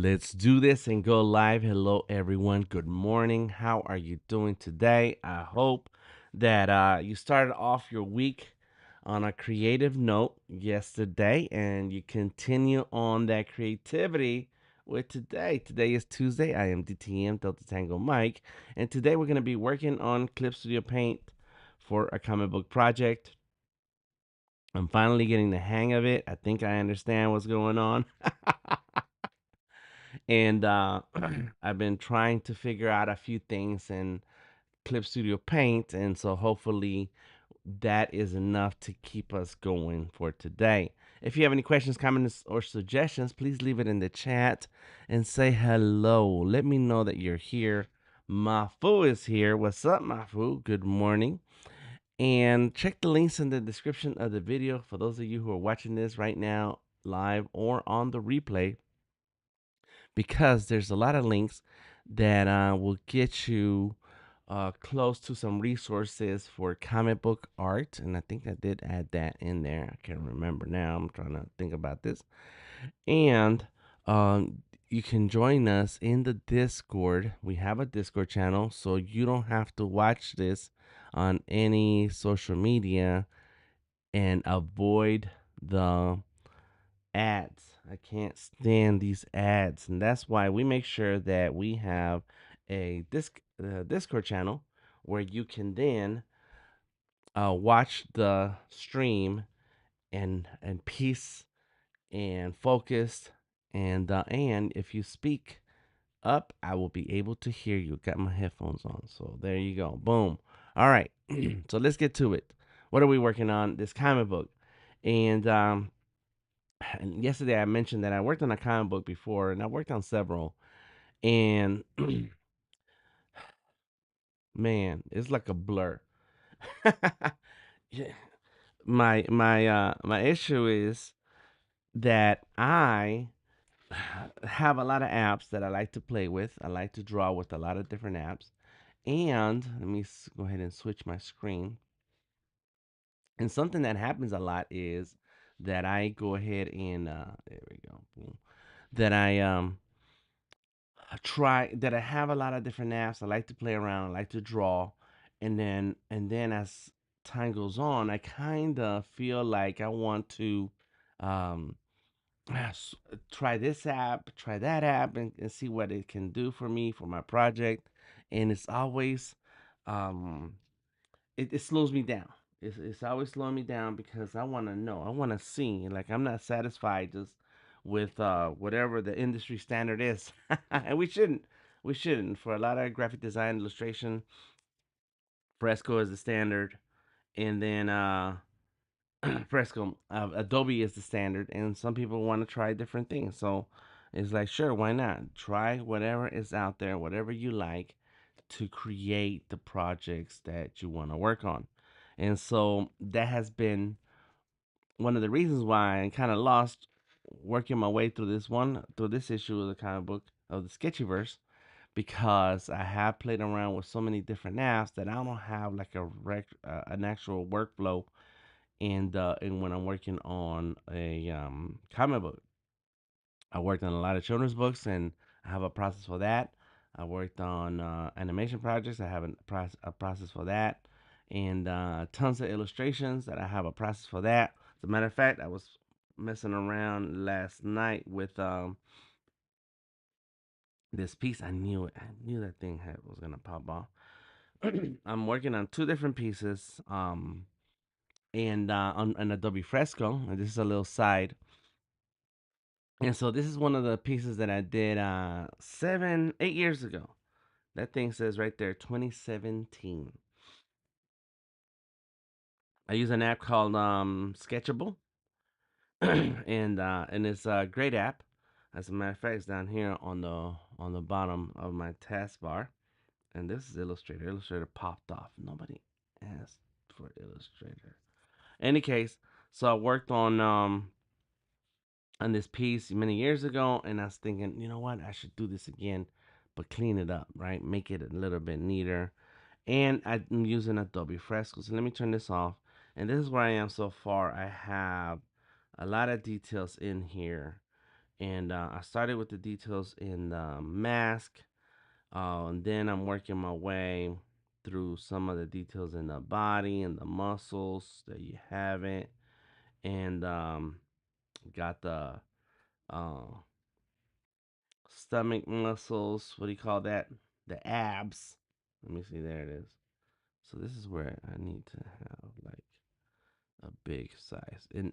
Let's do this and go live. Hello, everyone. Good morning. How are you doing today? I hope that you started off your week on a creative note yesterday and you continue on that creativity with today. Today is Tuesday. I am DTM, Delta Tango Mike, and today we're going to be working on Clip Studio Paint for a comic book project. I'm finally getting the hang of it. I think I understand what's going on. And I've been trying to figure out a few things in Clip Studio Paint, and so hopefully that is enough to keep us going for today. If you have any questions, comments, or suggestions, please leave it in the chat and say hello. Let me know that you're here. Mafu is here. What's up, Mafu? Good morning. And check the links in the description of the video for those of you who are watching this right now, live or on the replay, because there's a lot of links that will get you close to some resources for comic book art. And I think I did add that in there. I can't remember now. I'm trying to think about this. And you can join us in the Discord. We have a Discord channel, so you don't have to watch this on any social media and avoid the ads. I can't stand these ads, and that's why we make sure that we have a Discord channel where you can then watch the stream and peace and focused, and if you speak up, I will be able to hear you. Got my headphones on, so there you go. Boom. All right, so let's get to it. What are we working on? This comic book, and yesterday I mentioned that I worked on a comic book before, and I worked on several. And man, it's like a blur. Yeah. My issue is that I have a lot of apps that I like to play with. I like to draw with a lot of different apps. And let me go ahead and switch my screen. And something that happens a lot is that I go ahead and there we go. Boom. That I have a lot of different apps. I like to play around. I like to draw, and then as time goes on, I kind of feel like I want to um, try this app, try that app, and see what it can do for me for my project. And it's always um, it slows me down. It's always slowing me down because I want to know. I want to see. Like I'm not satisfied just with whatever the industry standard is, and we shouldn't. We shouldn't. For a lot of graphic design, illustration, Fresco is the standard, and then Fresco, Adobe is the standard, and some people want to try different things. So it's like, sure, why not? Try whatever is out there, whatever you like, to create the projects that you want to work on. And so that has been one of the reasons why I kind of lost working my way through this issue of the comic book of the Sketchyverse, because I have played around with so many different apps that I don't have like an actual workflow. And when I'm working on a comic book, I worked on a lot of children's books, and I have a process for that. I worked on animation projects. I have a process for that, and tons of illustrations that I have a process for that. As a matter of fact, I was messing around last night with this piece. I knew it. I knew that thing was gonna pop off. I'm working on two different pieces, and on an Adobe Fresco. And this is a little side. And so this is one of the pieces that I did 8 years ago. That thing says right there, 2017. I use an app called Sketchable, and it's a great app. As a matter of fact, it's down here on the bottom of my taskbar. And this is Illustrator. Illustrator popped off. Nobody asked for Illustrator. Any case, so I worked on this piece many years ago, and I was thinking, you know what, I should do this again, but clean it up, right? Make it a little bit neater. And I'm using Adobe Fresco. So let me turn this off. And this is where I am so far. I have a lot of details in here. And I started with the details in the mask, and then I'm working my way through some of the details in the body and the muscles that you haven't, and got the uh, stomach muscles. What do you call that? The abs. Let me see. There it is. So this is where I need to have like a big size, and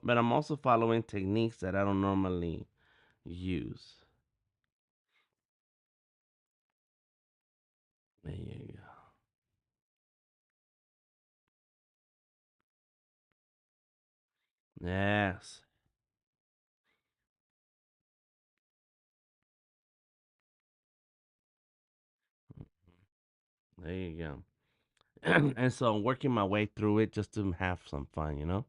but I'm also following techniques that I don't normally use. There you go. Yes. There you go. And so I'm working my way through it just to have some fun, you know.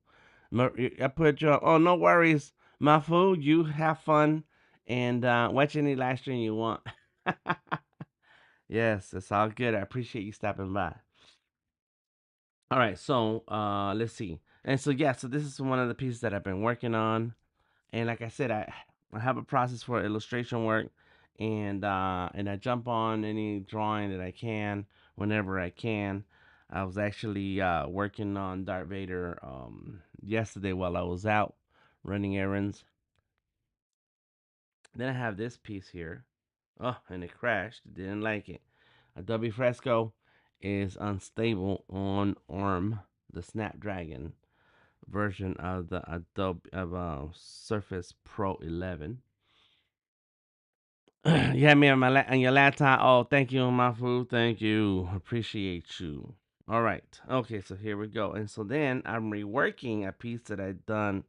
I put you. Oh, no worries, Mafu. You have fun and watch any live stream you want. Yes, it's all good. I appreciate you stopping by. All right, so let's see. And so yeah, so this is one of the pieces that I've been working on. And like I said, I have a process for illustration work, and I jump on any drawing that I can whenever I can. I was actually working on Darth Vader yesterday while I was out running errands. Then I have this piece here. Oh, and it crashed. Didn't like it. Adobe Fresco is unstable on ARM, the Snapdragon version of the Adobe of Surface Pro 11. You had me on on your laptop. Oh, thank you, my food. Thank you. Appreciate you. All right. Okay, so here we go. And so then I'm reworking a piece that I done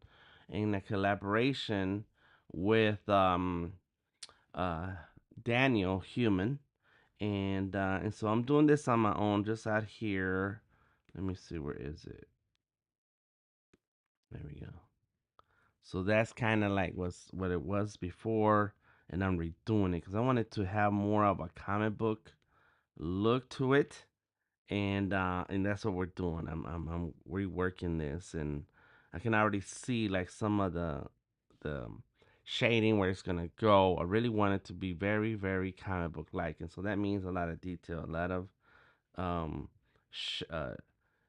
in a collaboration with uh Daniel Human. And so I'm doing this on my own just out here. Let me see, where is it? There we go. So that's kind of like what it was before, and I'm redoing it because I wanted to have more of a comic book look to it, and that's what we're doing. I'm reworking this, and I can already see like some of the shading where it's gonna go. I really want it to be very very comic book like, and so that means a lot of detail, a lot of um sh- uh,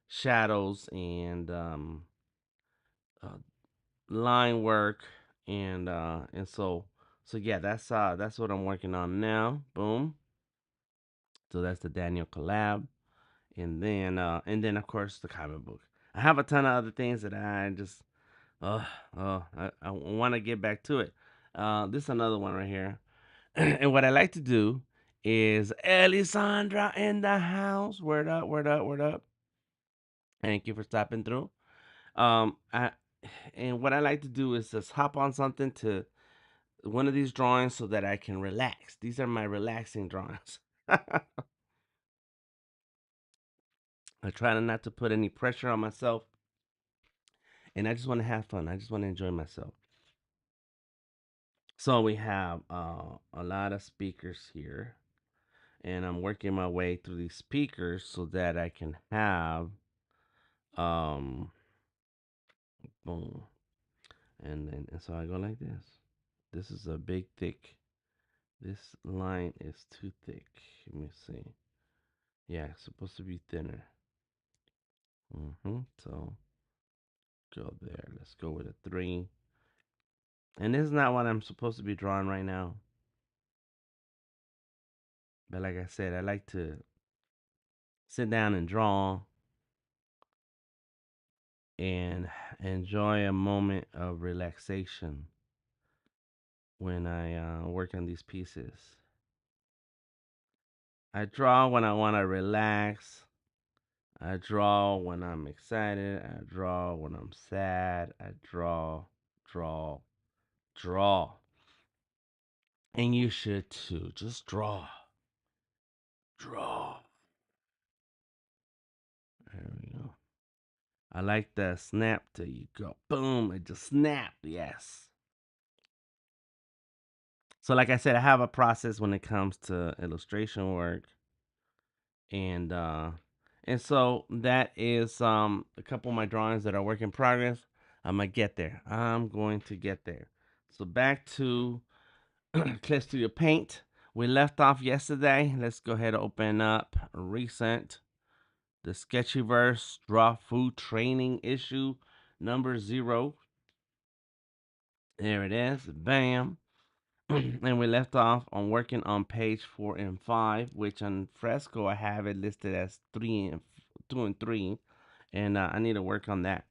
shadows and uh, line work, and so yeah, that's what I'm working on now. Boom. So that's the Daniel collab, and then of course the comic book. I have a ton of other things that I just I want to get back to it. This is another one right here. And what I like to do is Elisandra in the house. Word up, word up, word up. Thank you for stopping through. I and what I like to do is just hop on something to one of these drawings so that I can relax. These are my relaxing drawings. I try not to put any pressure on myself, and I just want to have fun. I just want to enjoy myself. So we have a lot of speakers here, and I'm working my way through these speakers so that I can have um boom, and so I go like this. This is a big thick. This line is too thick. Let me see. Yeah, it's supposed to be thinner. So go there. Let's go with a 3. And this is not what I'm supposed to be drawing right now. But like I said, I like to sit down and draw and enjoy a moment of relaxation when I work on these pieces. I draw when I want to relax. I draw when I'm excited. I draw when I'm sad. I draw, draw. And you should too. Just draw. Draw. There we go. I like the snap till you go boom. It just snapped. Yes. So like I said, I have a process when it comes to illustration work, and uh and so that is a couple of my drawings that are work in progress. I'm gonna get there. I'm going to get there. So back to Clip Studio Paint. We left off yesterday. Let's go ahead and open up recent. The Sketchyverse Draw Food Training issue number 0. There it is. Bam. And we left off on working on page 4 and 5, which on Fresco I have it listed as 2 and 3, and I need to work on that.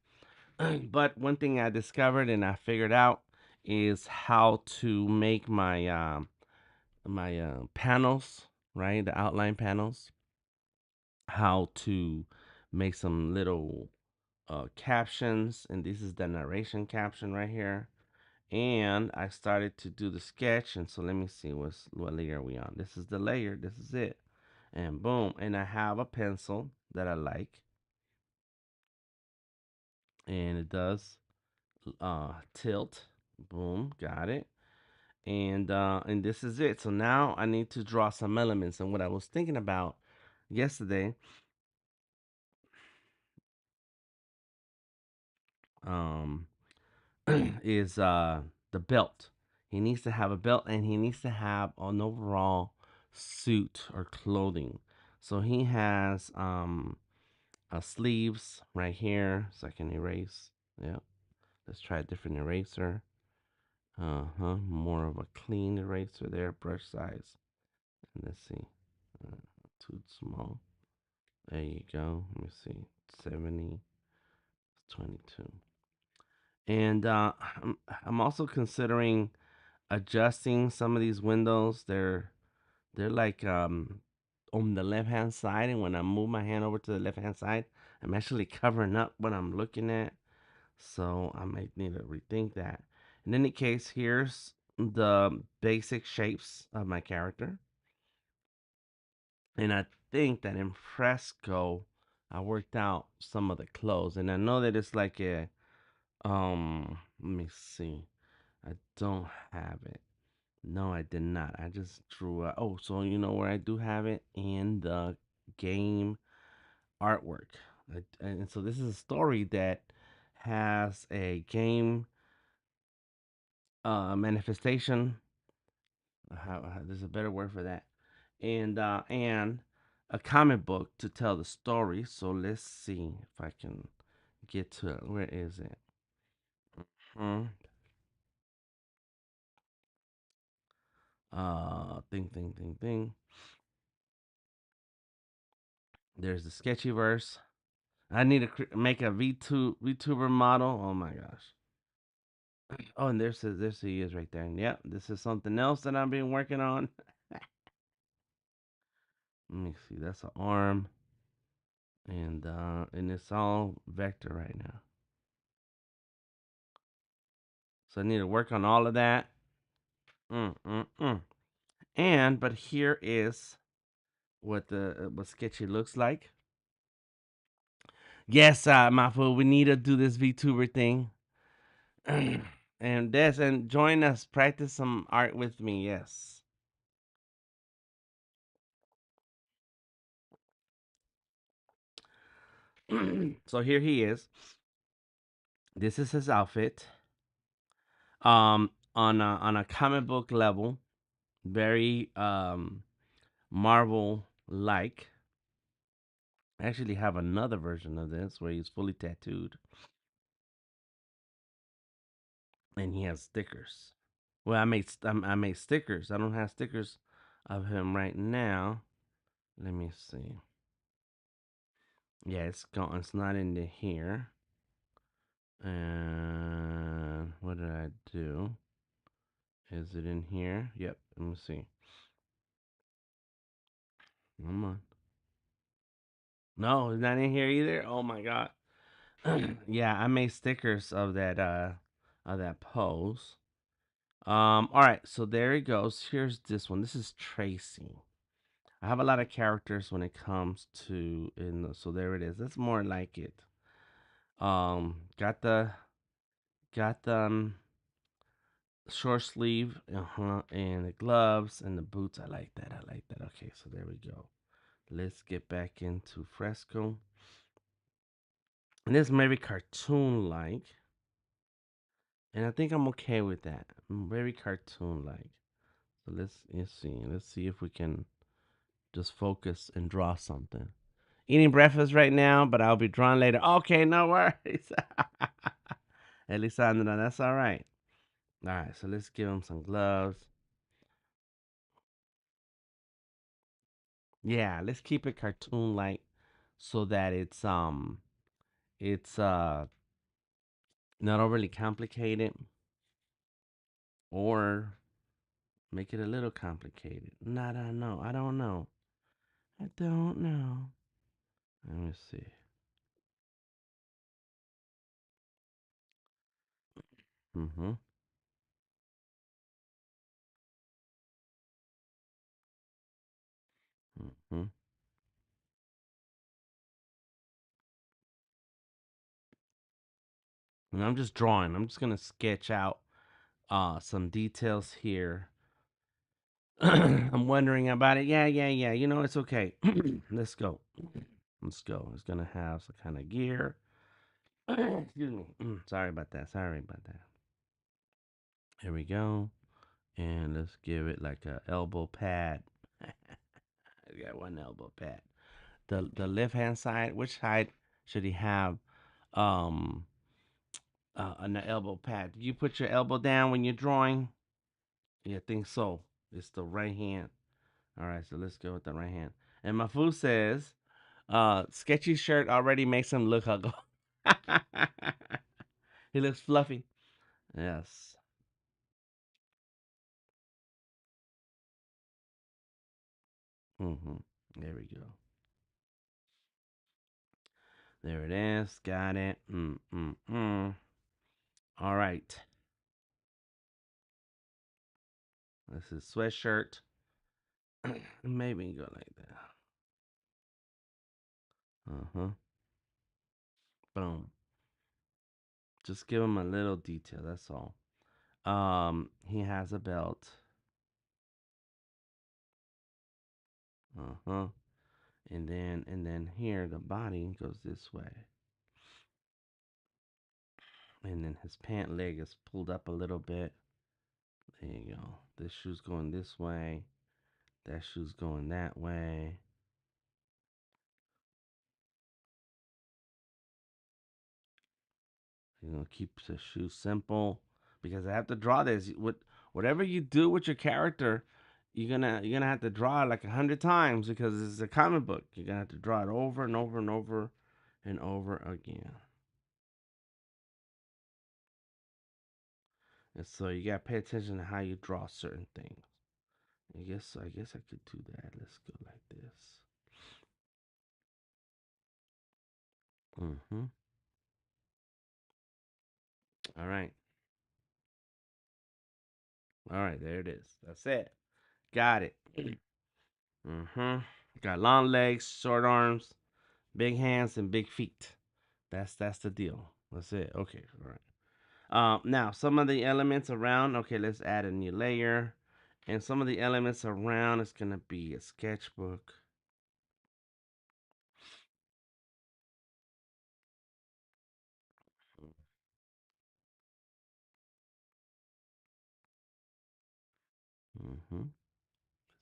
But one thing I discovered and I figured out is how to make my panels, right? The outline panels. How to make some little captions, and this is the narration caption right here. And I started to do the sketch, and so let me see what layer are we on. This is the layer. This is it, and boom. And I have a pencil that I like, and it does tilt. Boom, got it. And this is it. So now I need to draw some elements. And what I was thinking about yesterday, um, is the belt. He needs to have a belt, and he needs to have an overall suit or clothing. So he has sleeves right here, so I can erase. Yep. Let's try a different eraser. More of a clean eraser there, brush size. And let's see. Too small. There you go. Let me see. 70, 22. And I'm also considering adjusting some of these windows. They're like on the left hand side, and when I move my hand over to the left hand side, I'm actually covering up what I'm looking at. So I might need to rethink that. In any case, here's the basic shapes of my character. And I think that in Fresco, I worked out some of the clothes. And I know that it's like let me see. I don't have it. No, I did not. I just drew oh, so you know where I do have it? In the game artwork. And so this is a story that has a game manifestation. There's a better word for that. And a comic book to tell the story. So let's see if I can get to it. Where is it? Hmm. Thing. There's the Sketchyverse. I need to make a VTuber model. Oh my gosh. Oh, and there's he is right there. And yep, this is something else that I've been working on. Let me see. That's an arm, and it's all vector right now. So I need to work on all of that. Mm. And but here is what Sketchy looks like. Yes, my fool, we need to do this VTuber thing. And join us, practice some art with me. Yes. So here he is. This is his outfit. On a comic book level, very Marvel like. I actually have another version of this where he's fully tattooed and he has stickers. Well, I made stickers. I don't have stickers of him right now. Let me see. Yeah, it's gone. It's not into here. And what did I do? Is it in here? Yep. Let me see. Come on. No, it's not in here either. Oh my god. Yeah, I made stickers of that pose. All right, so there it goes. Here's this one. This is Tracy. I have a lot of characters when it comes to so there it is. That's more like it. Got the short sleeve, and the gloves and the boots. I like that. I like that. Okay, so there we go. Let's get back into Fresco. And this may be cartoon like. And I think I'm okay with that. I'm very cartoon like. So let's see if we can just focus and draw something. Eating breakfast right now, but I'll be drawing later. Okay, no worries. Elisandra, that's all right. All right, so let's give him some gloves. Yeah, let's keep it cartoon like so that it's not overly complicated or make it a little complicated. No, I don't know. I don't know. I don't know. Let me see. Mm-hmm. Mm-hmm. And I'm just drawing. I'm just gonna sketch out some details here. I'm wondering about it. Yeah, yeah, yeah. You know, it's okay. Let's go. Let's go. It's gonna have some kind of gear. Excuse me. Sorry about that. Sorry about that. Here we go. And let's give it like a elbow pad. I got one elbow pad. The left hand side. Which side should he have? Um, on the elbow pad. Do you put your elbow down when you're drawing? Yeah, I think so. It's the right hand. All right, so let's go with the right hand. And my food says, sketchy shirt already makes him look ugly. He looks fluffy. Yes. Mm-hmm. There we go. There it is. Got it. Mm. All right. This is sweatshirt. Maybe go like that. Uh-huh. Boom. Just give him a little detail. That's all. He has a belt. Uh-huh. And then here the body goes this way. And then his pant leg is pulled up a little bit. There you go. This shoe's going this way. That shoe's going that way. You know, keep the shoe simple because I have to draw this. Whatever you do with your character, you're gonna have to draw it like 100 times because it's a comic book. You're gonna have to draw it over and over and over and over again. And so you gotta pay attention to how you draw certain things. I guess I could do that. Let's go like this. Mm-hmm. All right. All right, there it is. That's it. Got it. Mm-hmm. Got long legs, short arms, big hands, and big feet. That's the deal. That's it. Okay. All right. Now some of the elements around. Okay, let's add a new layer. And some of the elements around is gonna be a sketchbook. Mm-hmm.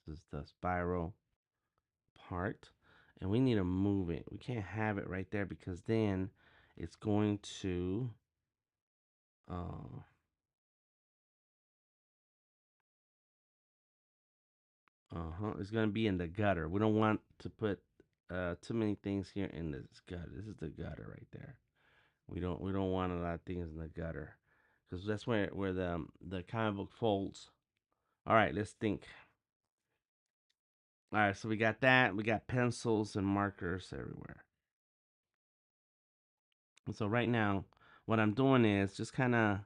This is the spiral part, and we need to move it. We can't have it right there because then it's going to uh, uh-huh. It's gonna be in the gutter. We don't want to put too many things here in this gutter. This is the gutter right there. We don't want a lot of things in the gutter because that's where the comic book folds. All right, let's think. All right, so we got that. We got pencils and markers everywhere. And so right now, what I'm doing is just kind of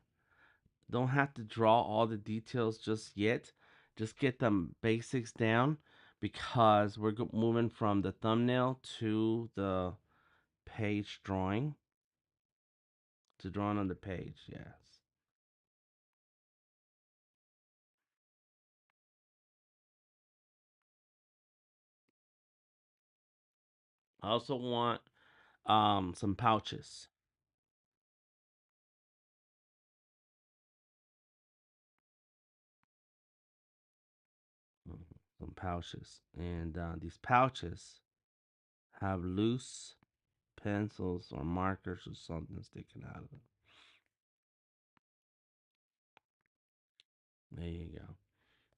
don't have to draw all the details just yet. Just get the basics down because we're moving from the thumbnail to the page drawing to drawing on the page. Yes. I also want some pouches. pouches, and these pouches have loose pencils or markers or something sticking out of them. There you go.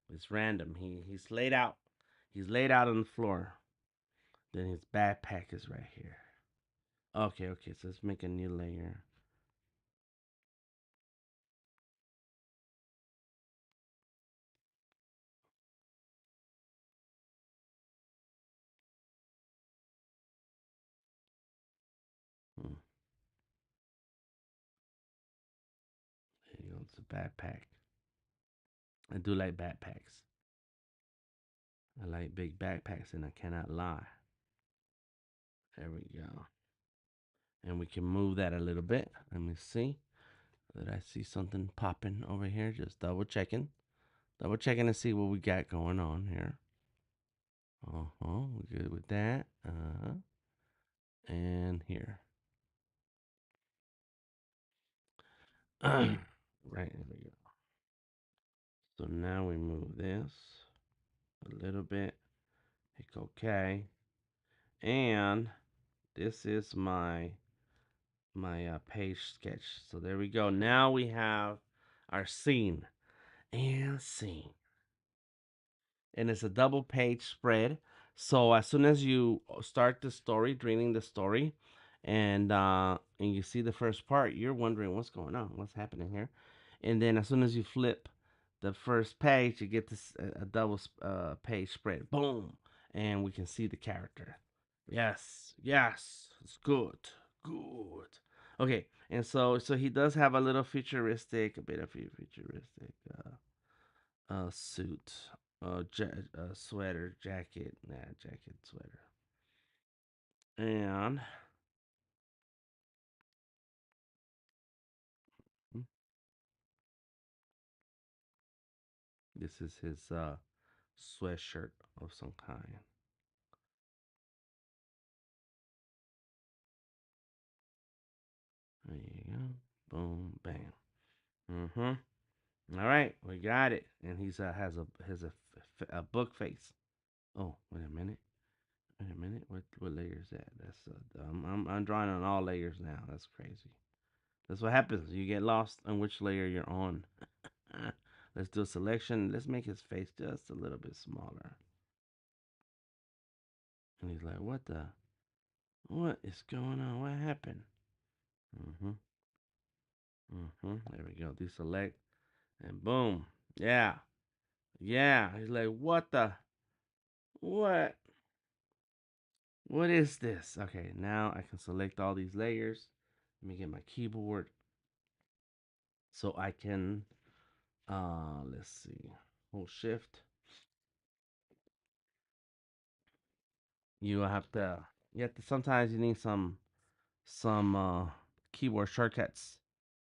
It's random. He's laid out. He's laid out on the floor. Then his backpack is right here. Okay, okay. So let's make a new layer. Hmm. There you go. It's a backpack. I do like backpacks. I like big backpacks, and I cannot lie. There we go. And we can move that a little bit. Let me see. Did I see something popping over here? Just double checking. Double checking to see what we got going on here. We're good with that. And here. Right, there we go. So now we move this a little bit. Hit OK. And this is my page sketch. So there we go. Now we have our scene and scene. And it's a double page spread. So as soon as you start the story, reading the story, and you see the first part, you're wondering what's going on, what's happening here, and then as soon as you flip the first page, you get this a double page spread. Boom, and we can see the character. Yes, yes, it's good, good. Okay, and so he does have a little futuristic, a bit of futuristic. Suit, sweater, jacket, jacket, sweater, and this is his sweatshirt of some kind. There you go. Boom, bam. All right, we got it. And he's has a book face. Oh, wait a minute. Wait a minute. What layer is that? That's I'm drawing on all layers now. That's crazy. That's what happens. You get lost on which layer you're on. Let's do a selection. Let's make his face just a little bit smaller. And he's like, what is going on? What happened? Mm-hmm. Mm-hmm. There we go. Deselect. And boom. Yeah. Yeah. He's like, what? What is this? Okay, now I can select all these layers. Let me get my keyboard so I can, let's see, hold shift. You have to, sometimes you need some keyboard shortcuts.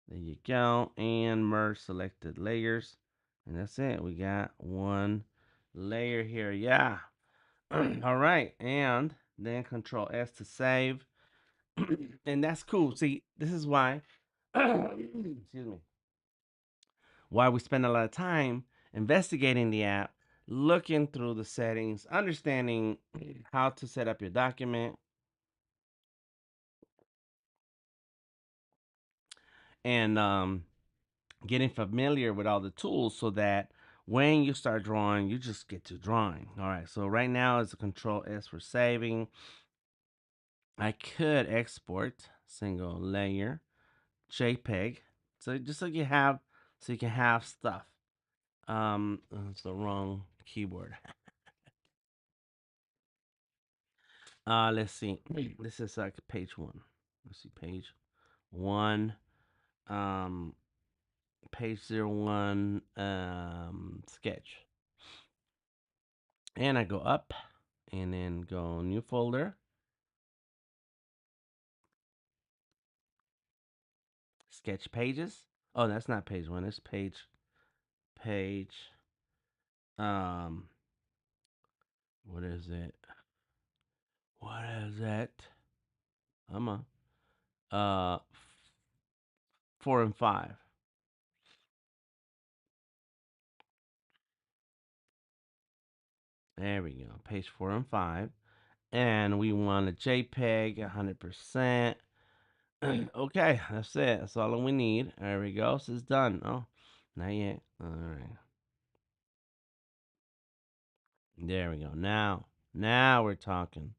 There you go. And merge selected layers. And that's it. We got one layer here. Yeah. All right. And then Control S to save. And that's cool. See, this is why, excuse me, why we spend a lot of time investigating the app, looking through the settings, understanding how to set up your document, and getting familiar with all the tools so that when you start drawing, you just get to drawing. All right, so right now is a Control S for saving. I could export single layer JPEG, so just so you have, so you can have stuff. It's the wrong keyboard. Let's see. This is like page one. Let's see, page one. Um, page 01. Sketch. And I go up and then go new folder, sketch pages. Oh, that's not page one. It's page. Um, what is it? What is it? I'm a uh 4 and 5. There we go. Page 4 and 5. And we want a JPEG 100%. Okay, that's it. That's all we need. There we go. So it's done. Oh, not yet. All right. There we go. Now we're talking.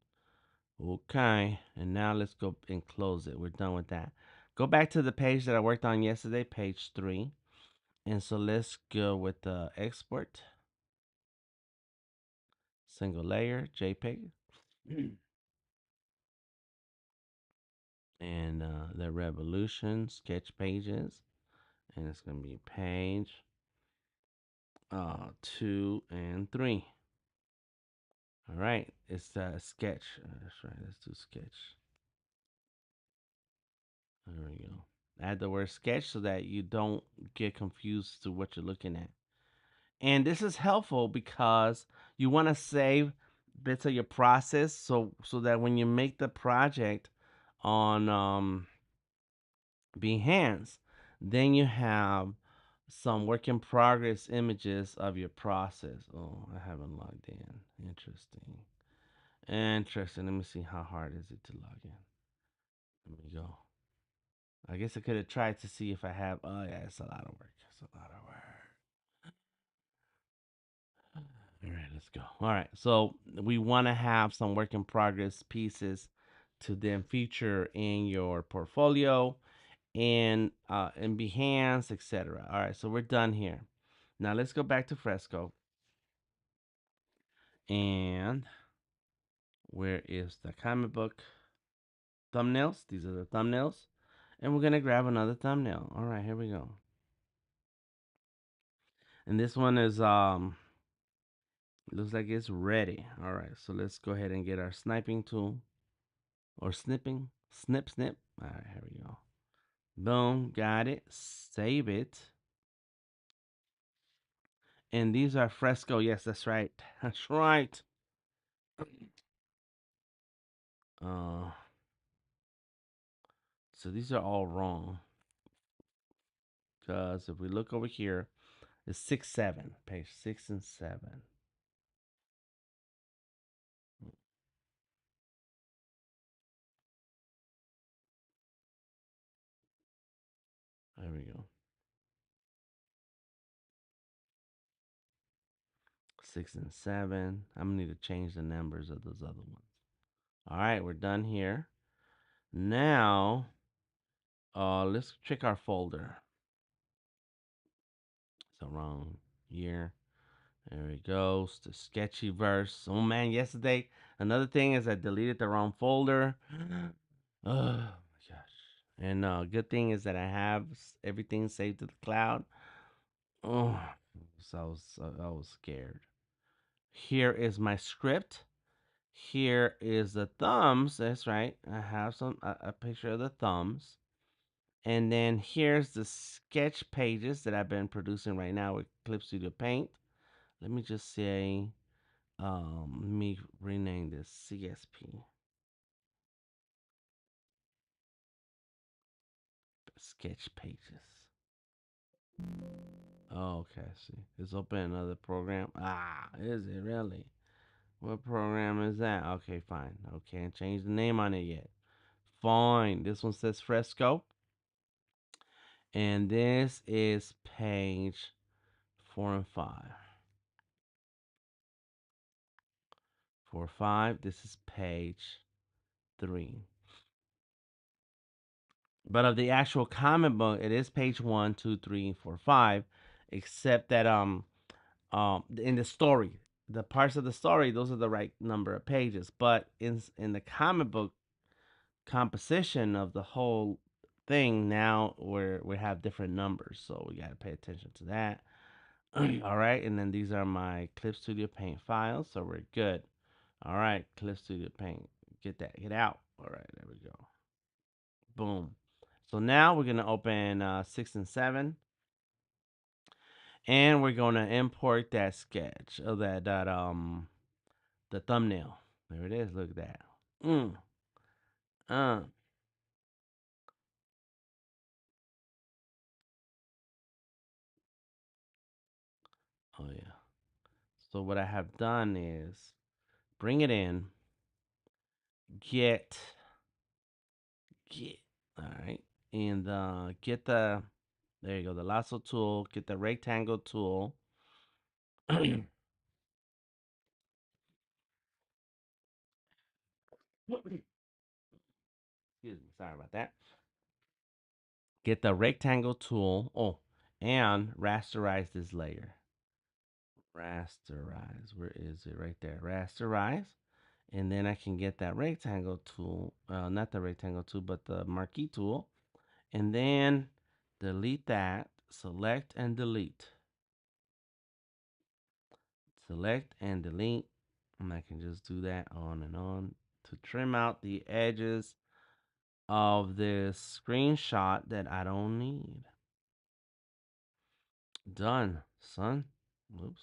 Okay. And now let's go and close it. We're done with that. Go back to the page that I worked on yesterday, page 3. And so let's go with the export, single layer, JPEG, and the revolution sketch pages. And it's going to be page 2 and 3. All right, it's sketch. That's right. Let's do sketch. There we go. Add the word sketch so that you don't get confused to what you're looking at. And this is helpful because you want to save bits of your process so that when you make the project on Behance, then you have some work in progress images of your process. Oh, I haven't logged in. Interesting. Interesting. Let me see how hard is it to log in. Let me go. I guess I could have tried to see if I have. Oh yeah, it's a lot of work. It's a lot of work. All right, let's go. All right, so we want to have some work in progress pieces to then feature in your portfolio and Behance, etc. All right, so we're done here. Now let's go back to Fresco. And where is the comic book thumbnails? These are the thumbnails. And we're gonna grab another thumbnail. All right, here we go. And this one is looks like it's ready. All right, so let's go ahead and get our sniping tool or snipping. Snip, snip. All right, here we go. Boom, got it. Save it. And these are Fresco. Yes, that's right. That's right. Uh, so these are all wrong. Because if we look over here, it's 6, 7. Page 6 and 7. There we go. 6 and 7. I'm gonna need to change the numbers of those other ones. All right, we're done here. Now, let's check our folder. So wrong year. There it goes. The Sketchyverse. Oh man, yesterday. Another thing is I deleted the wrong folder. Oh my gosh. And good thing is that I have everything saved to the cloud. Oh, so I was scared. Here is my script. Here is the thumbs. That's right. I have a picture of the thumbs. And then here's the sketch pages that I've been producing right now with Clip Studio Paint. Let me just say, let me rename this CSP. Sketch pages. Oh, okay, see. Let's open another program. Ah, is it really? What program is that? Okay, fine. Okay, and change the name on it yet. Fine. This one says Fresco. And this is page 4 and 5. 4, 5. This is page 3. But of the actual comic book, it is page 1, 2, 3, 4, 5. Except that in the story, the parts of the story, those are the right number of pages. But in the comic book composition of the whole thing, now we have different numbers, so we got to pay attention to that. All right, and then these are my Clip Studio Paint files, so we're good. All right, Clip Studio Paint, get out. All right, there we go. Boom. So now we're gonna open 6 and 7, and we're gonna import that sketch of that the thumbnail. There it is. Look at that. Mm. Uh. Oh yeah. So what I have done is bring it in, get get all right, and get the there you go, the lasso tool, get the rectangle tool. Excuse me, sorry about that. Get the rectangle tool. Oh, and rasterize this layer. Rasterize. Where is it? Right there. Rasterize. And then I can get that rectangle tool. Not the rectangle tool, but the marquee tool. And then delete that. Select and delete. Select and delete. And I can just do that on and on to trim out the edges of this screenshot that I don't need. Done, son. Oops.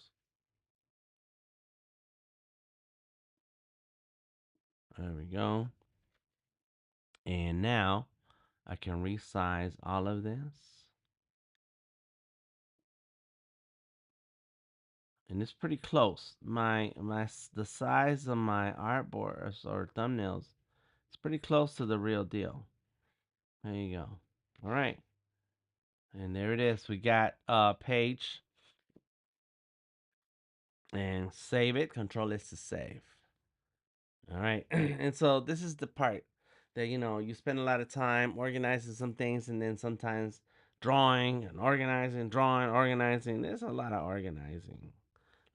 There we go. And now I can resize all of this. And it's pretty close. The size of my artboards or thumbnails, it's pretty close to the real deal. There you go. All right. And there it is. We got a page and save it. Control S to save. All right. And so this is the part that you spend a lot of time organizing some things and then sometimes drawing and organizing, drawing, organizing. There's a lot of organizing.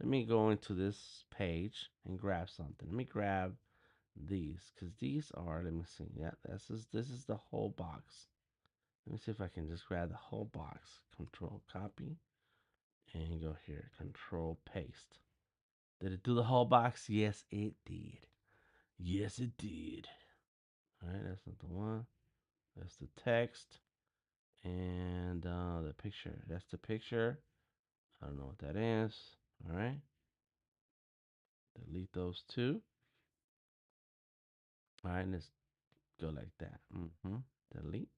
Let me go into this page and grab something. Let me grab these because these are, let me see. Yeah, this is the whole box. Let me see if I can just grab the whole box. Control copy and go here. Control paste. Did it do the whole box? Yes, it did. Yes, it did. All right, that's not the one. That's the text and the picture. That's the picture. I don't know what that is. All right. Delete those two. All right, let's go like that. Delete.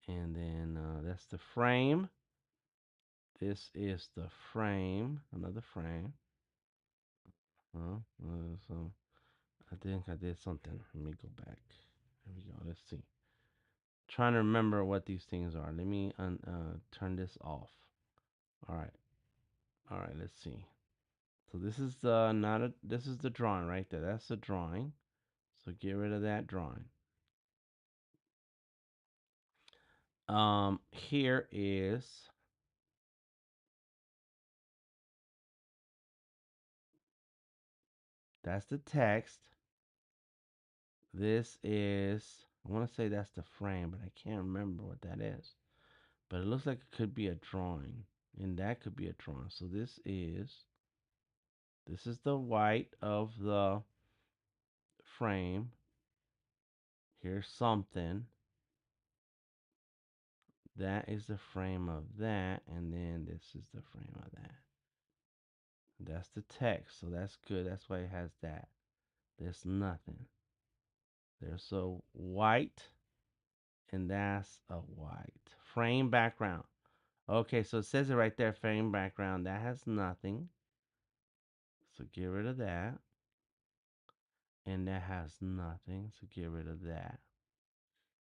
And then that's the frame. This is the frame. Another frame. So I think I did something. Let me go back. Here we go. Let's see. Trying to remember what these things are. Let me turn this off. All right. All right. Let's see. So this is the not a this is the drawing right there. That's the drawing. So get rid of that drawing. Here is that's the text. This is I want to say that's the frame, but I can't remember what that is. But it looks like it could be a drawing, and that could be a drawing. So this is the white of the frame. Here's something. That is the frame of that, and then this is the frame of that. That's the text, so that's good. That's why it has that. There's nothing. There's a white, and that's a white. Frame background. Okay, so it says it right there, frame background. That has nothing. So get rid of that. And that has nothing. So get rid of that.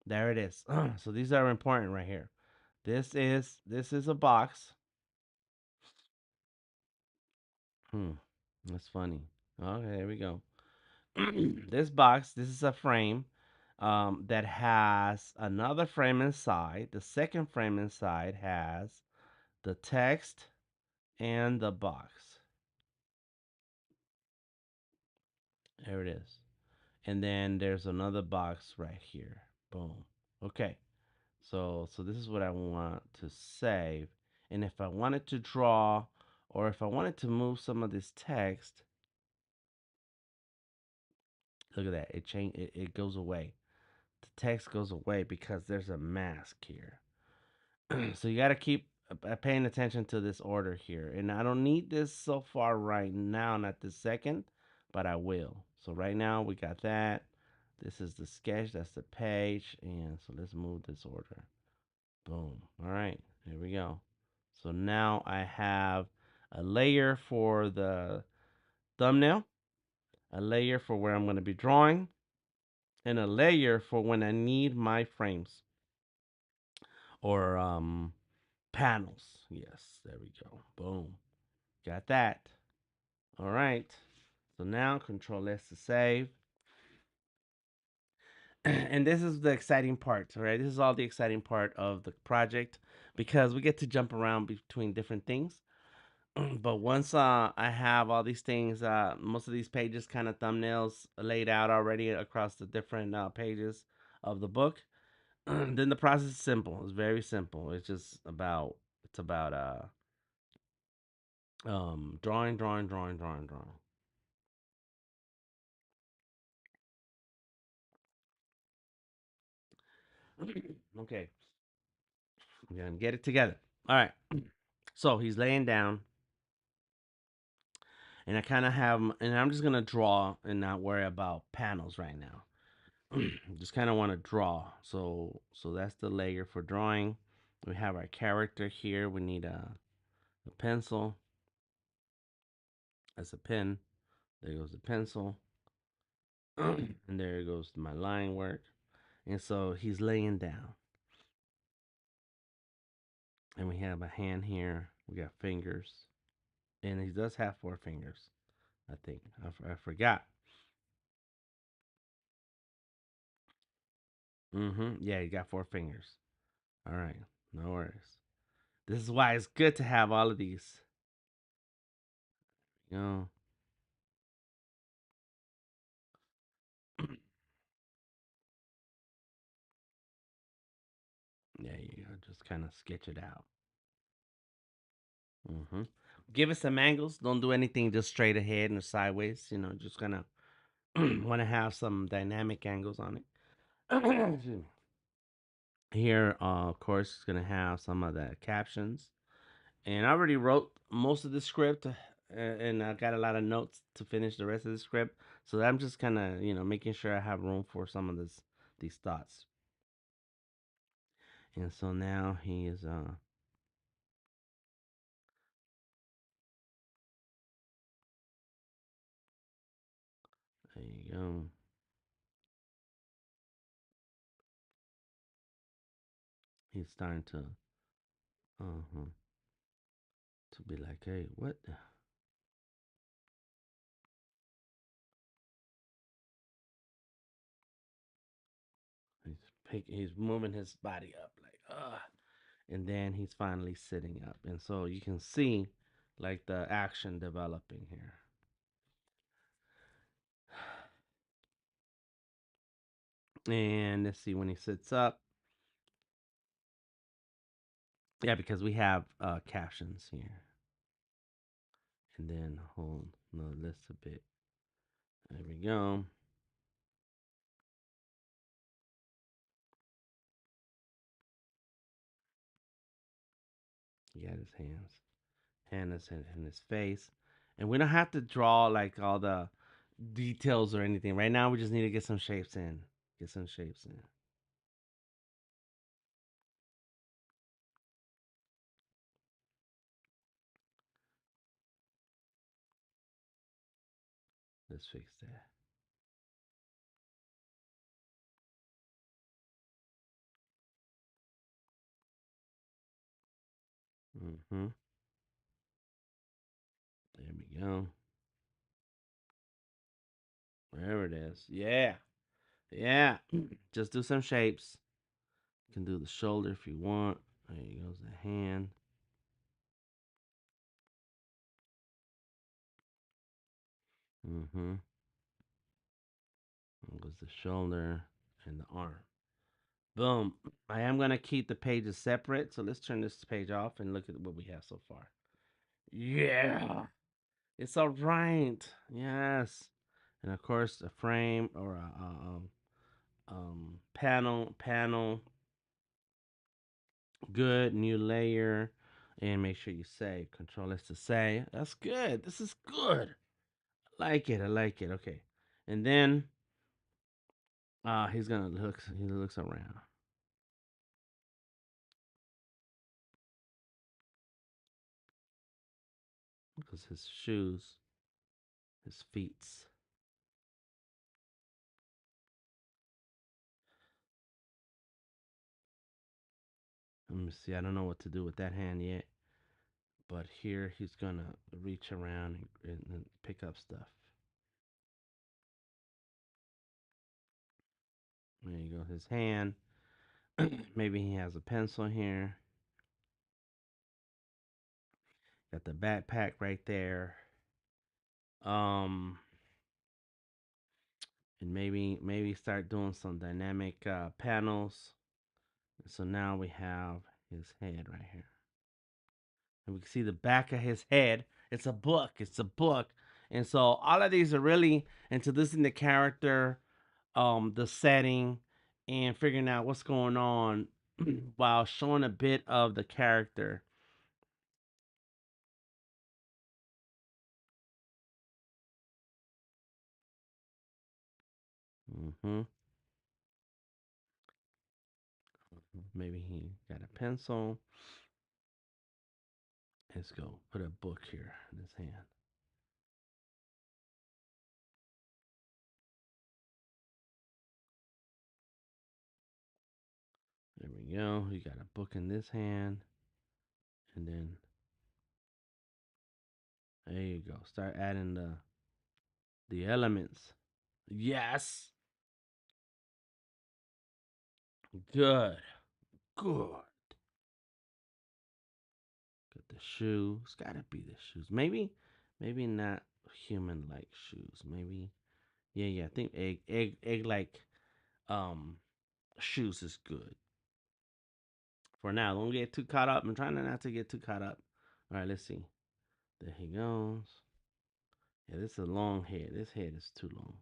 There it is. So these are important right here. This is a box. That's funny. Okay, here we go. This box, this is a frame that has another frame inside. The second frame inside has the text and the box. There it is. And then there's another box right here. Boom. Okay. So this is what I want to save. And if I wanted to draw or if I wanted to move some of this text, look at that. It goes away. The text goes away because there's a mask here. So you got to keep paying attention to this order here. And I don't need this so far right now, not this second, but I will. So right now we got that. This is the sketch, that's the page. And so let's move this order. Boom. All right, here we go. So now I have a layer for the thumbnail, a layer for where I'm going to be drawing, and a layer for when I need my frames or panels. Yes, there we go. Boom. Got that. All right. So now Control S to save. And this is the exciting part, all right? This is all the exciting part of the project because we get to jump around between different things. But once I have all these things, most of these pages kind of thumbnails laid out already across the different pages of the book, then the process is simple. It's very simple. It's about drawing, drawing, drawing, drawing, drawing. Okay, I'm gonna get it together. All right. So he's laying down, and I kind of have, and I'm just gonna draw and not worry about panels right now. Just kind of want to draw. So that's the layer for drawing. We have our character here. We need a pencil. That's a pen. There goes the pencil. And there goes my line work. And so he's laying down. And we have a hand here. We got fingers. And he does have four fingers, I think. I forgot. Yeah, he got four fingers. All right. No worries. This is why it's good to have all of these. You know. Yeah, you go. Just kind of sketch it out. hmm Give it some angles. Don't do anything just straight ahead and sideways. Just gonna want to have some dynamic angles on it. Excuse me. Here, of course, it's gonna have some of the captions, and I already wrote most of the script, and I got a lot of notes to finish the rest of the script. So I'm just kind of, making sure I have room for some of these thoughts. And so now he is, there you go. He's starting uh, to be like, hey, what? He's moving his body up like and then he's finally sitting up, and so you can see like the action developing here. And let's see when he sits up. Yeah, because we have captions here, and then hold no this a bit. There we go. He got his hand is in his face, and we don't have to draw like all the details or anything right now. We just need to get some shapes in. Get some shapes in. Let's fix that. Mm-hmm. There we go. Wherever it is. Yeah. Yeah. Just do some shapes. You can do the shoulder if you want. There goes the hand. Mm-hmm. There goes the shoulder and the arm. Boom. I am gonna keep the pages separate. So let's turn this page off and look at what we have so far. Yeah. It's all right. Yes. And of course a frame or panel. Good, new layer, and make sure you save. Control S to save. That's good. This is good. I like it. I like it. Okay, and then he's gonna look. He looks around. because his shoes, his feet. Let me see. I don't know what to do with that hand yet. But here he's gonna reach around and pick up stuff. There you go. His hand. Maybe he has a pencil here. Got the backpack right there. Um, and maybe start doing some dynamic panels. So now we have his head right here, and we can see the back of his head. It's a book. It's a book. And so all of these are really introducing the character, the setting, and figuring out what's going on while showing a bit of the character. hmm Maybe he got a pencil. Let's go put a book here in his hand. There we go. He got a book in this hand. And then there you go. Start adding the elements. Yes. Good. Good. Got the shoes. Gotta be the shoes. Maybe not human like shoes. Maybe yeah. I think egg like um shoes is good for now. Don't get too caught up. I'm trying not to get too caught up. All right, let's see. There he goes. Yeah, this is a long head. This head is too long.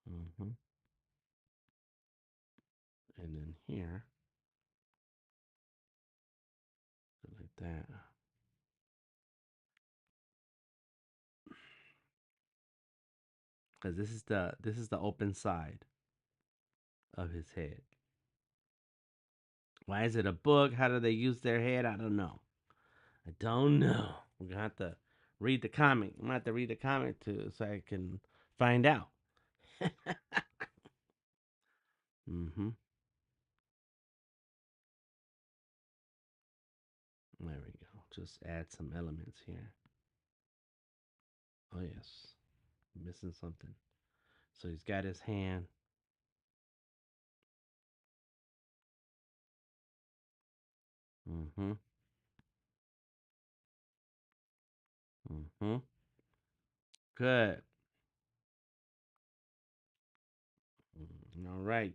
hmm And then here, like that. Because this is the open side of his head. Why is it a book? How do they use their head? I don't know. I don't know. We're gonna have to read the comic. I'm gonna have to read the comic too, so I can find out. mm-hmm. There we go. Just add some elements here. Oh yes, missing something. So he's got his hand. Mm-hmm. Mm-hmm. Good. All right.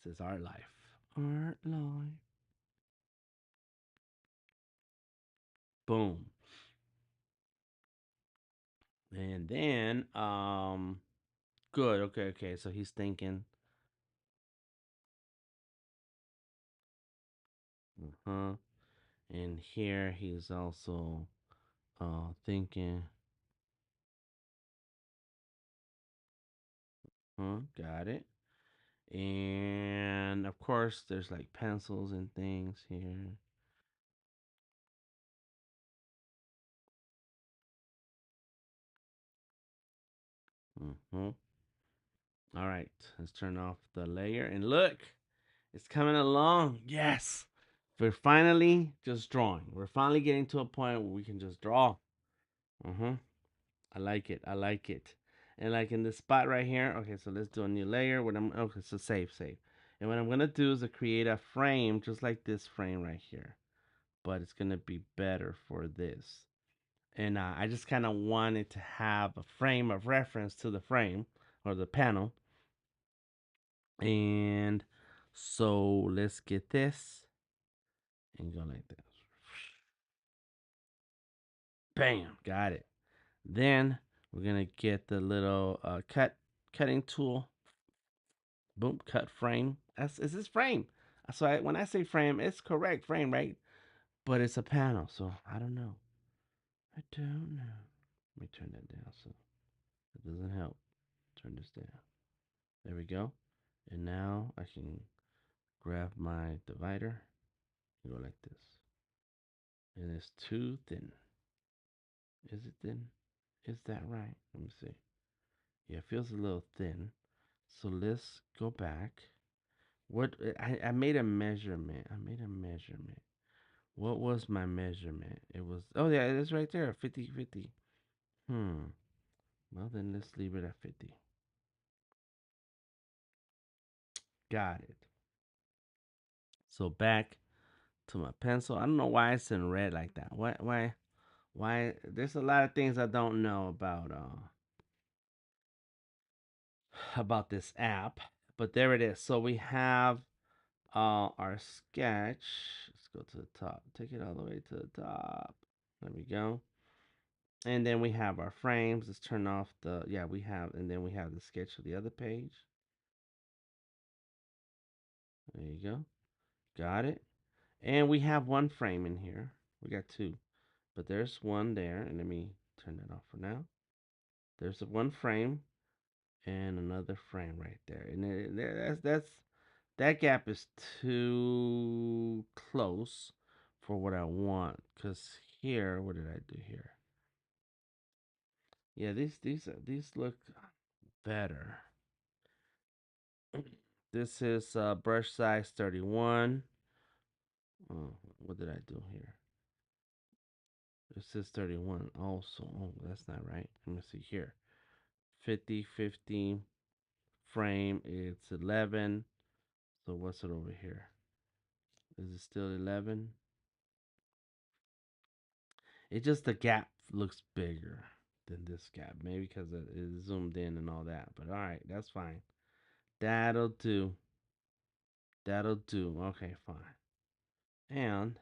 This is our life. Art life. Boom. And then, good. Okay, okay. So he's thinking. Uh-huh. And here he's also thinking. Huh, got it. And of course, there's like pencils and things here. Mm-hmm. All right, let's turn off the layer and look, it's coming along. Yes, we're finally just drawing. We're finally getting to a point where we can just draw. Mm-hmm. I like it. I like it. And like in this spot right here. Okay, so let's do a new layer. Okay, so save. And what I'm gonna do is create a frame just like this frame right here. But it's gonna be better for this. And I just kind of wanted to have a frame of reference to the frame or the panel. And so let's get this and go like this. Bam, got it. Then we're gonna get the little cutting tool. Boom, cut frame. It's this frame. So when I say frame, it's correct frame, right? But it's a panel, so I don't know. I don't know. Let me turn that down so it doesn't help. Turn this down. There we go. And now I can grab my divider and go like this. And it's too thin. Is it thin? Is that right? Let me see. Yeah, it feels a little thin. So let's go back. What I made a measurement. I made a measurement. What was my measurement? It was, oh yeah, it is right there, 50/50. Hmm. Well then let's leave it at 50. Got it. So back to my pencil. I don't know why it's in red like that. Why there's a lot of things I don't know about this app. But there it is. So we have our sketch. Let's go to the top. Take it all the way to the top. There we go. And then we have our frames. Let's turn off the, yeah, we have, and then we have the sketch of the other page. There you go. Got it. And we have one frame in here. We got two, but there's one there. And let me turn that off for now. There's a one frame and another frame right there. And that gap is too close for what I want. Cause here, what did I do here? Yeah, these look better. This is brush size 31. Oh, what did I do here? This is 31 also. Oh, that's not right. Let me see here. 50, 50 frame. It's 11. So what's it over here? Is it still 11? It just the gap looks bigger than this gap. Maybe because it is zoomed in and all that. But all right, that's fine. That'll do. That'll do. Okay, fine. And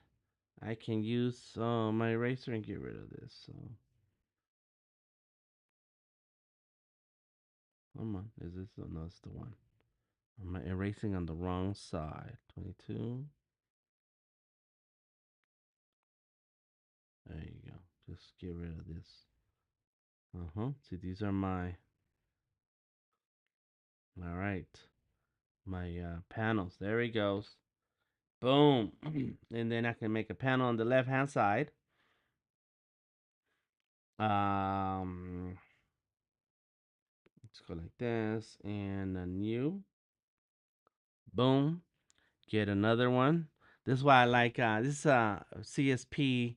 I can use my eraser and get rid of this. So come on, is this? Oh, no, it's the one. I'm erasing on the wrong side. 22. There you go. Just get rid of this. See, these are my. All right. My panels. There he goes. Boom. And then I can make a panel on the left hand side. Let's go like this and a new. Boom. Get another one. This is why I like this CSP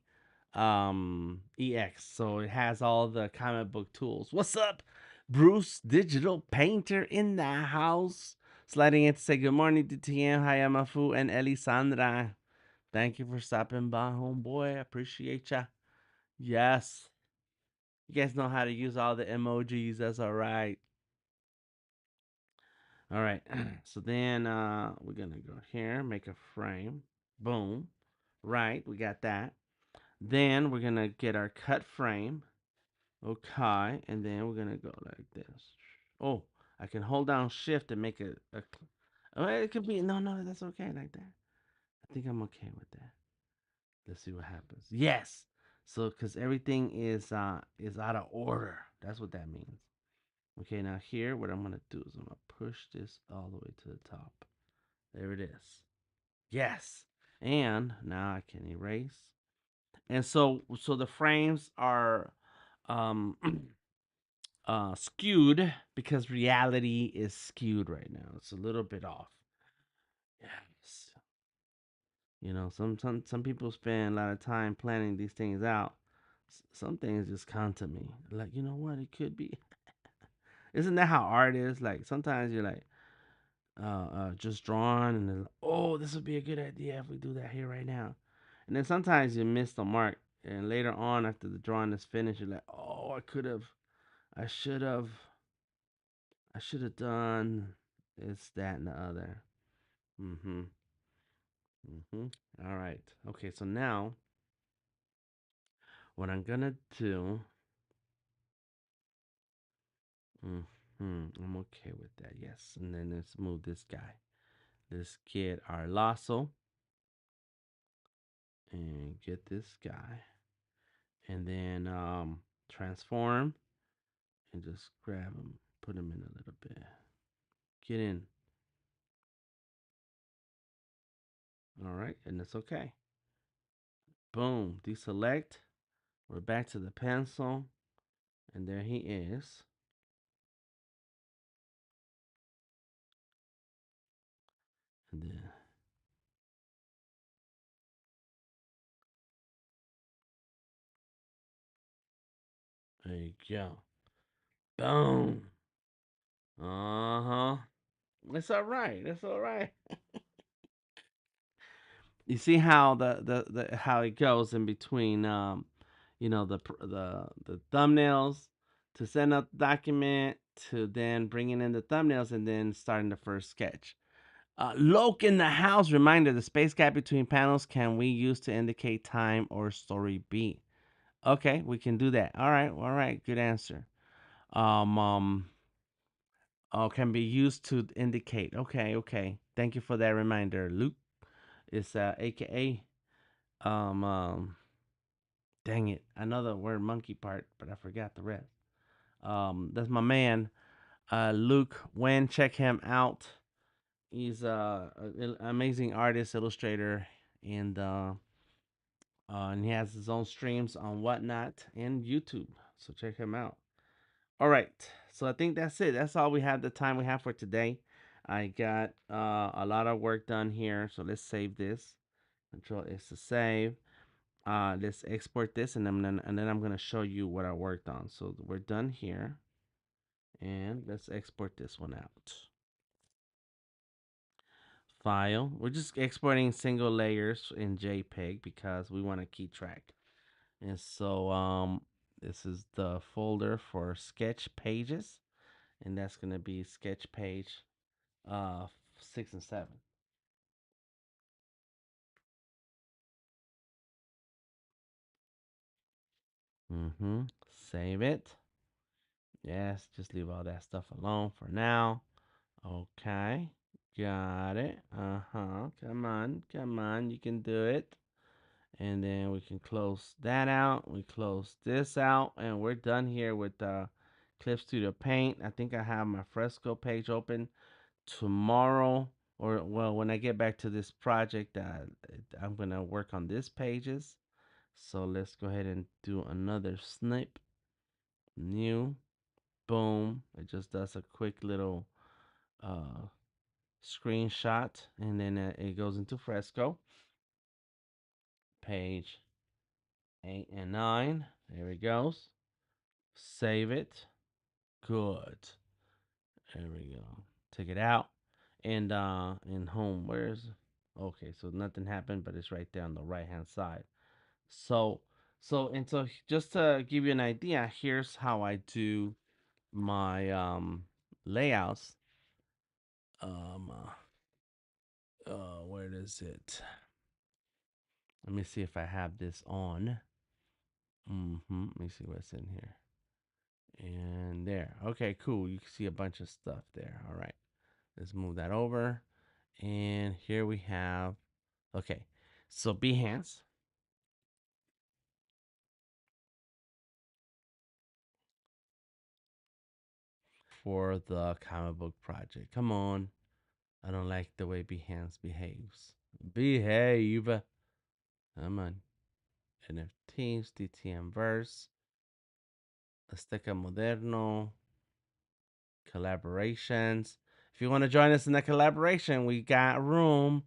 EX. So it has all the comic book tools. What's up? Bruce Digital Painter in the house. Sliding in to say good morning to TM, Hayamafu, and Elisandra. Thank you for stopping by, homeboy. I appreciate ya. Yes. You guys know how to use all the emojis. That's all right. All right. So then we're going to go here, make a frame. Boom. Right. We got that. Then we're going to get our cut frame. Okay. And then we're going to go like this. Oh, I can hold down shift and make oh, it could be, no, that's okay like that. I think I'm okay with that. Let's see what happens. Yes. So, because everything is out of order. That's what that means. Okay, now here, what I'm gonna do is I'm gonna push this all the way to the top. There it is. Yes. And now I can erase. And so the frames are um skewed because reality is skewed right now. It's a little bit off. Yes. You know, some people spend a lot of time planning these things out. Some things just come to me. Like, you know what? It could be. Isn't that how art is? Like sometimes you're like, just drawing, and then, like, oh, this would be a good idea if we do that here right now. And then sometimes you miss the mark, and later on, after the drawing is finished, you're like, oh, I should have, I should have done this, that, and the other. Mm-hmm. Mm-hmm. All right. Okay. So now, what I'm gonna do. Mm-hmm. I'm okay with that. Yes. And then let's move this guy. Let's get our lasso and get this guy. And then transform and just grab him, put him in a little bit. Get in. All right, and it's okay. Boom, deselect. We're back to the pencil, and there he is. And then there you go. Boom. Uh huh. It's all right. It's all right. You see how the how it goes in between the thumbnails to send out the document to then bringing in the thumbnails and then starting the first sketch. Loke in the house reminder: the space gap between panels can we use to indicate time or story beat? Okay, we can do that. All right, good answer. Um, um, oh, can be used to indicate. Okay, okay. Thank you for that reminder, Luke. It's AKA dang it, I know the word monkey part, but I forgot the rest. That's my man, Luke Wen. Check him out. He's an amazing artist, illustrator, and he has his own streams on Whatnot and YouTube. So check him out. All right, so I think that's it. That's all we have. The time we have for today. I got a lot of work done here, so let's save this. Control is to save. Let's export this, and then I'm gonna show you what I worked on. So we're done here, and let's export this one out. File. We're just exporting single layers in JPEG because we want to keep track. And so this is the folder for sketch pages, and that's gonna be sketch page 6 and 7. Save it. Yes, just leave all that stuff alone for now. Okay, got it. Come on, come on, you can do it. And then we can close that out. We close this out, and we're done here with Clip Studio Paint. I think I have my Fresco page open tomorrow, or well, when I get back to this project, I'm gonna work on these pages. So let's go ahead and do another snip. New, boom. It just does a quick little uh screenshot, and then it goes into Fresco. Page 8 and 9. There it goes. Save it. Good. There we go. Take it out. And in home, where's okay, so nothing happened, but it's right there on the right hand side. So so just to give you an idea, here's how I do my layouts. Um where is it? Let me see if I have this on. Let me see what's in here. And there. Okay, cool. You can see a bunch of stuff there. All right. Let's move that over. And here we have, okay. So Behance for the comic book project. Come on. I don't like the way Behance behaves. Behave. Come on. NFTs, DTM verse, Azteca Moderno, collaborations. If you want to join us in the collaboration, we got room.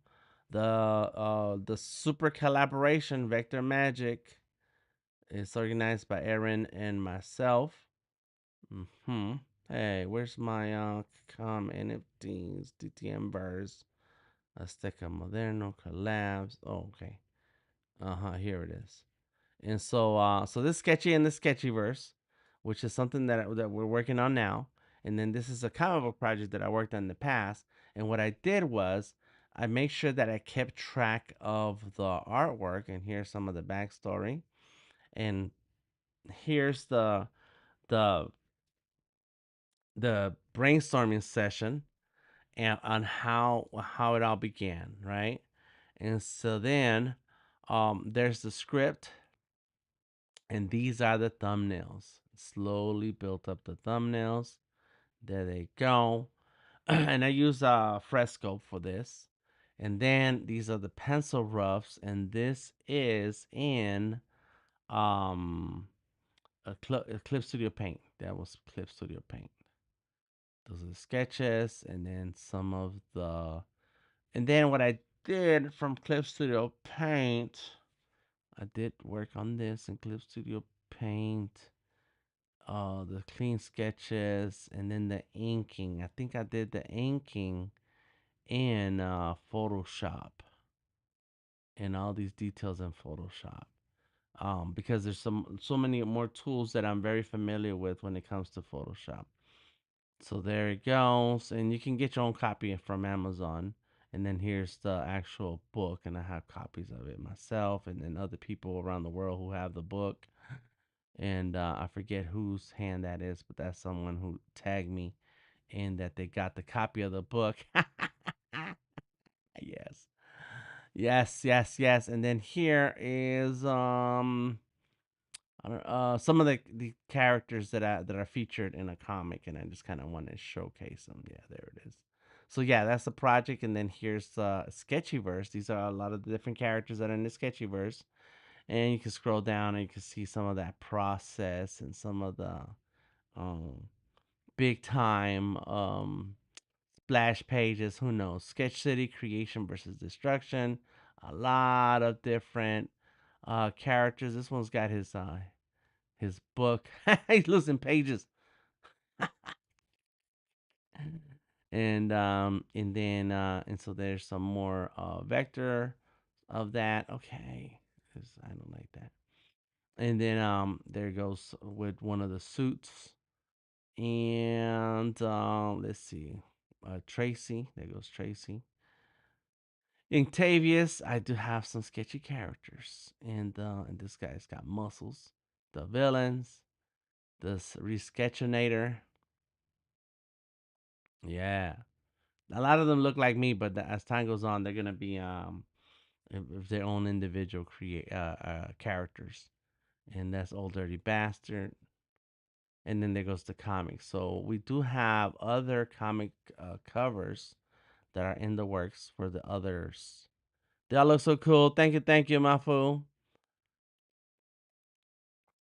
The super collaboration Vector Magic is organized by Aaron and myself. Hey, where's my NFTs, DTM verse, Azteca Moderno collabs? Oh, okay. Here it is. And so this sketchy and this Sketchyverse, which is something that we're working on now. And then this is a comic book project that I worked on in the past. And what I did was I made sure that I kept track of the artwork. And here's some of the backstory. And here's the the brainstorming session and on how it all began, right? And so then there's the script, and these are the thumbnails. Slowly built up the thumbnails. There they go. And I use Fresco for this. And then these are the pencil roughs, and this is in um a Clip Studio Paint. That was Clip Studio Paint. Those are the sketches, and then some of the, and then what I did from Clip Studio Paint, I did work on this in Clip Studio Paint. The clean sketches, and then the inking. I think I did the inking in Photoshop, and all these details in Photoshop. Because there's so many more tools that I'm very familiar with when it comes to Photoshop. So there it goes, and you can get your own copy from Amazon. And then here's the actual book, and I have copies of it myself, and then other people around the world who have the book. And I forget whose hand that is, but that's someone who tagged me in that they got the copy of the book. Yes, yes, yes, yes. And then here is I don't, some of the characters that are featured in a comic, and I just kind of want to showcase them. Yeah, there it is. So yeah, that's the project, and then here's Sketchyverse. These are a lot of the different characters that are in the Sketchyverse, and you can scroll down and you can see some of that process and some of the um, big time splash pages. Who knows? Sketch City creation versus destruction. A lot of different characters. This one's got his book. He's losing pages. And then and so there's some more vector of that. Okay. 'Cause I don't like that. And then there goes with one of the suits. And let's see. Tracy. There goes Tracy. Octavius, I do have some sketchy characters. And this guy's got muscles. The villains, this resketchinator. Yeah. A lot of them look like me, but as time goes on, they're gonna be if their own individual create characters. And that's Old Dirty Bastard. And then there goes the comics. So we do have other comic covers that are in the works for the others. They all look so cool. Thank you, my fool.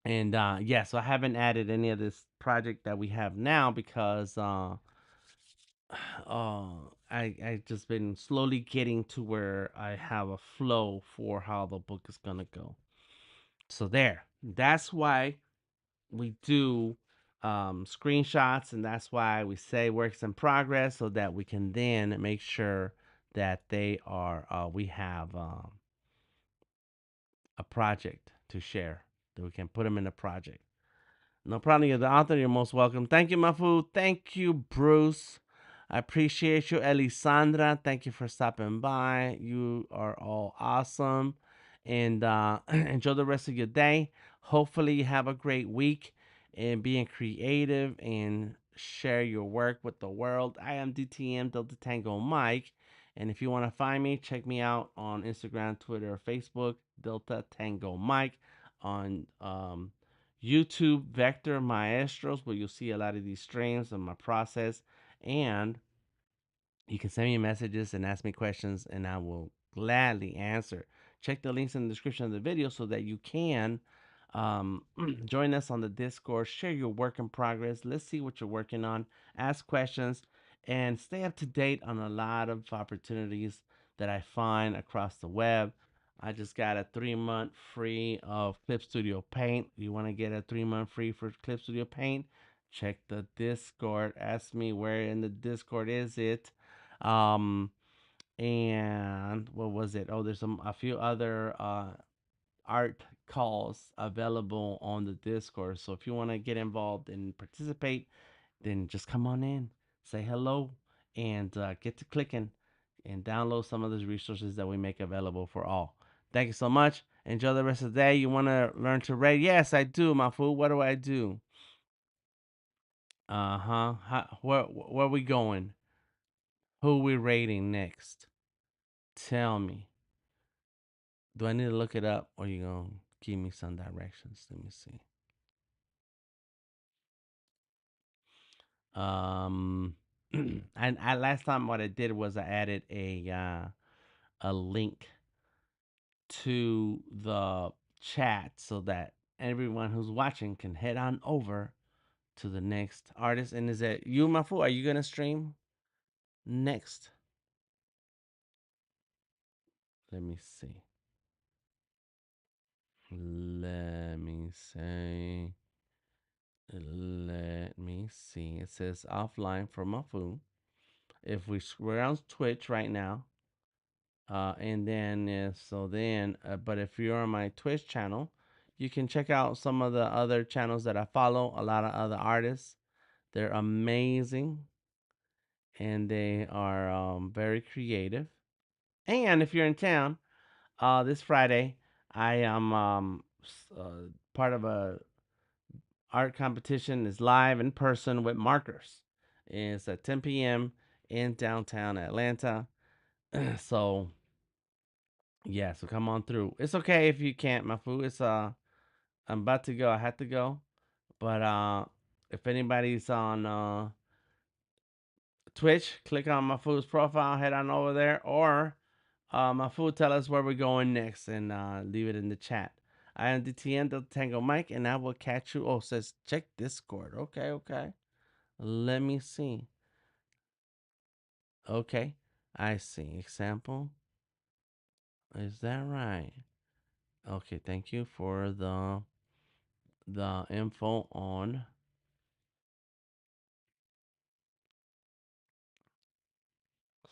And yeah, so I haven't added any of this project that we have now because uh I just been slowly getting to where I have a flow for how the book is gonna go. So there. That's why we do screenshots, and that's why we say works in progress so that we can then make sure that they are we have a project to share, that we can put them in a project. No problem. You're the author. You're most welcome. Thank you, my food. Thank you, Bruce. I appreciate you, Elisandra. Thank you for stopping by. You are all awesome. And enjoy the rest of your day. Hopefully, you have a great week and being creative and share your work with the world. I am DTM Delta Tango Mike. And if you want to find me, check me out on Instagram, Twitter, or Facebook, Delta Tango Mike. On YouTube Vector Maestros, where you'll see a lot of these streams of my process. And you can send me messages and ask me questions, and I will gladly answer. Check the links in the description of the video so that you can um, join us on the Discord, share your work in progress. Let's see what you're working on, ask questions, and stay up to date on a lot of opportunities that I find across the web. I just got a 3 month free of Clip Studio Paint. You want to get a 3 month free for Clip Studio Paint? Check the Discord. Ask me where in the Discord is it. Um, and what was it? Oh, there's a few other art calls available on the Discord. So if you want to get involved and participate, then just come on in, say hello, and get to clicking and download some of those resources that we make available for all. Thank you so much. Enjoy the rest of the day. You want to learn to rate? Yes, I do, my fool. What do I do? Uh-huh. Where we going? Who we rating next? Tell me. Do I need to look it up, or you gonna give me some directions? Let me see. Um, and I last time what I did was I added a a link to the chat so that everyone who's watching can head on over to the next artist. And is it you, my fool? Are you gonna stream next? Let me see. Let me see. Let me see. It says offline for my food. If we're on Twitch right now, and then but if you're on my Twitch channel, you can check out some of the other channels that I follow. A lot of other artists. They're amazing, and they are very creative. And if you're in town, this Friday, I am part of a art competition. Is live in person with markers. It's at 10 p.m. in downtown Atlanta. So yeah, so come on through. It's okay if you can't, my food. I'm about to go. I had to go, but if anybody's on Twitch, click on my food's profile, head on over there, or my food tell us where we're going next and leave it in the chat. I am DTN the Tango Mike, and I will catch you. Oh, it says check Discord. Okay, okay. Let me see. Okay, I see. Example. Is that right? Okay, thank you for the info on.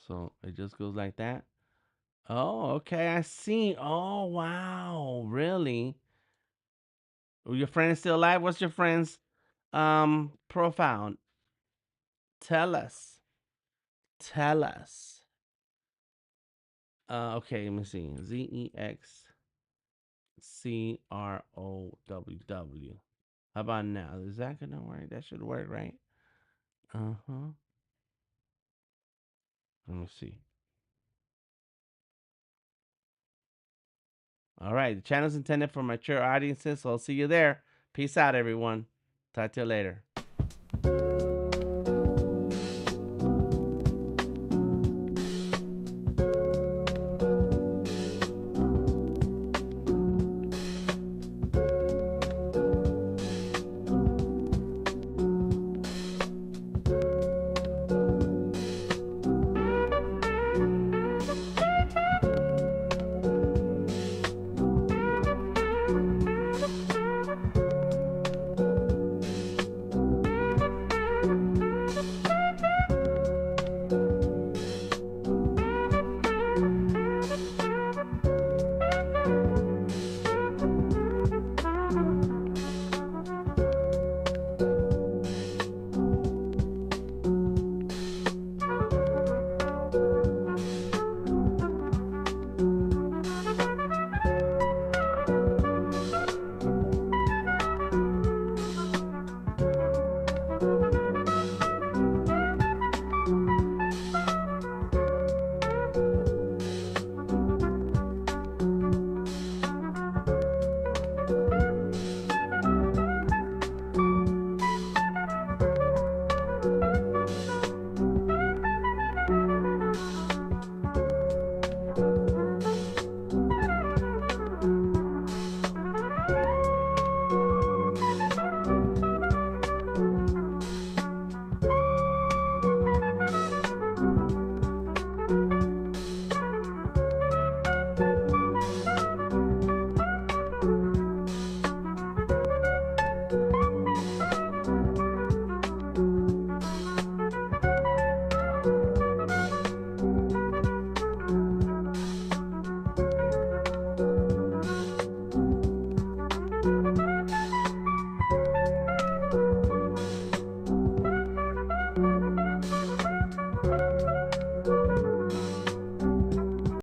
So it just goes like that. Oh, okay, I see. Oh, wow, really? Your friend is still alive? What's your friend's profile? Tell us. Tell us. Okay, let me see. ZEXCROWW. How about now? Is that gonna work? That should work, right? Uh-huh. Let me see. All right. The channel's intended for mature audiences, so I'll see you there. Peace out, everyone. Talk to you later.